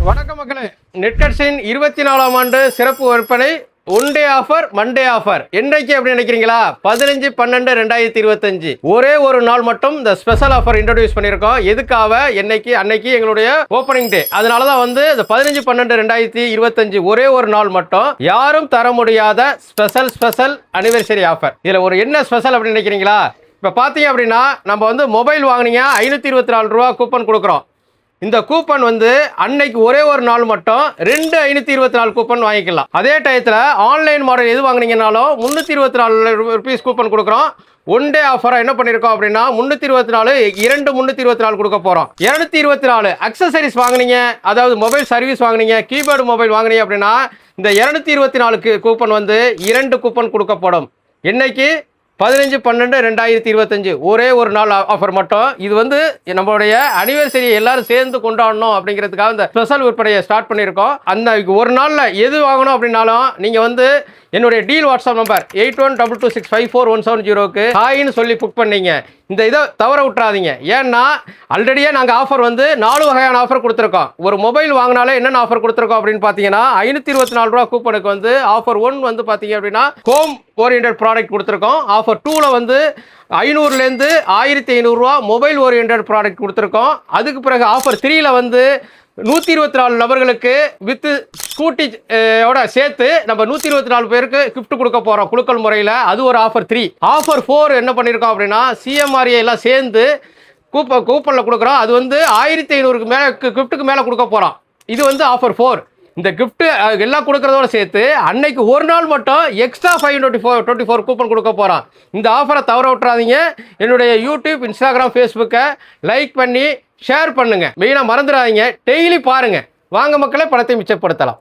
வணக்கம் மக்களே, நெட்கட்ஸின் 24ஆம் ஆண்டு சிறப்பு விற்பனை one day offer, Monday offer. என்னைக்கு அப்படி நினைக்கிறீங்களா? 15/12/2025 ஒரே ஒரு நாள் மட்டும் இந்த ஸ்பெஷல் ஆஃபர் இன்ட்ரோடியூஸ் பண்ணியிருக்கோம். எதுக்காக? அன்னைக்கு எங்களுடைய ஓப்பனிங் டே. அதனால தான் வந்து இந்த 15/12/2025 ஒரே ஒரு நாள் மட்டும் யாரும் தர முடியாத ஸ்பெஷல் அனிவர்சரி ஆஃபர். இதில் ஒரு என்ன ஸ்பெஷல் அப்படின்னு நினைக்கிறீங்களா? இப்போ பார்த்தீங்க அப்படின்னா நம்ம வந்து மொபைல் வாங்கினீங்க, 524 ரூபா கூப்பன் கொடுக்குறோம். இந்த கூப்பன் வந்து அன்னைக்கு ஒரே ஒரு நாள் மட்டும் 524 கூப்பன் வாங்கிக்கலாம். அதே டயத்தில் ஆன்லைன் மாடல் எது வாங்கினீங்கனாலும் 324 ருபீஸ் கூப்பன் கொடுக்குறோம். ஒன் டே ஆஃபராக என்ன பண்ணியிருக்கோம் அப்படின்னா 324 324 கொடுக்க போகிறோம். 224 அக்சசரிஸ் வாங்கினீங்க, அதாவது மொபைல் சர்வீஸ் வாங்கினீங்க, கீபோர்டு மொபைல் வாங்கினீங்க அப்படின்னா இந்த 224 கூப்பன் வந்து 2 கூப்பன் கொடுக்கப்படும். என்னைக்கு? 15/12/2025 ஒரே ஒரு நாள் ஆஃபர் மட்டும். இது வந்து நம்மளுடைய அனிவர்சரி எல்லாரும் சேர்ந்து கொண்டாடணும் அப்படிங்கிறதுக்காக இந்த ஸ்பெஷல் விற்பனையை ஸ்டார்ட் பண்ணியிருக்கோம். அந்த ஒரு நாளில் எது வாங்கணும் அப்படின்னாலும் நீங்கள் வந்து என்னுடைய டீல் வாட்ஸ்அப் நம்பர் 8122654170க்கு ஹாய்னு சொல்லி புக் பண்ணீங்க. இந்த இதை தவற விட்டுறாதீங்க. ஏன்னா ஆல்ரெடியே நாங்கள் ஆஃபர் வந்து 4 வகையான ஆஃபர் கொடுத்துருக்கோம். ஒரு மொபைல் வாங்கினாலே என்னென்ன ஆஃபர் கொடுத்துருக்கோம் அப்படின்னு பார்த்தீங்கன்னா 524 ரூபா கூப்பனுக்கு வந்து ஆஃபர் 1 வந்து பார்த்தீங்க அப்படின்னா ஹோம் ஓரியன்ட் ப்ராடக்ட் கொடுத்துருக்கோம். ஆஃபர் 2ல் வந்து 500லேருந்து 1500 ரூபா மொபைல் ஓரியன்ட் ப்ராடக்ட் கொடுத்துருக்கோம். அதுக்கு பிறகு ஆஃபர் 3ல் வந்து 124 நபர்களுக்கு வித்து ஸ்கூட்டியோட சேர்த்து நம்ம 124 பேருக்கு கிஃப்ட் கொடுக்க போகிறோம் குலுக்கல் முறையில். அது ஒரு ஆஃபர் 3. ஆஃபர் 4 என்ன பண்ணியிருக்கோம் அப்படின்னா சிஎம்ஆர்ஏ எல்லாம் சேர்ந்து கூப்பனில் கொடுக்குறோம். அது வந்து 1500க்கு மேலே கிஃப்ட்டுக்கு மேலே கொடுக்க போகிறோம். இது வந்து ஆஃபர் 4. இந்த கிஃப்ட்டு எல்லாம் கொடுக்குறதோட சேர்த்து அன்னைக்கு ஒரு நாள் மட்டும் எக்ஸ்ட்ரா 524 கூப்பன் கொடுக்க போகிறோம். இந்த ஆஃபரை தவற விட்டுறாதீங்க. என்னுடைய யூடியூப், இன்ஸ்டாகிராம், ஃபேஸ்புக்கை லைக் பண்ணி ஷேர் பண்ணுங்கள். மெயினாக மறந்துடாதீங்க. டெய்லி பாருங்கள். வாங்க மக்களே, பணத்தை மிச்சப்படுத்தலாம்.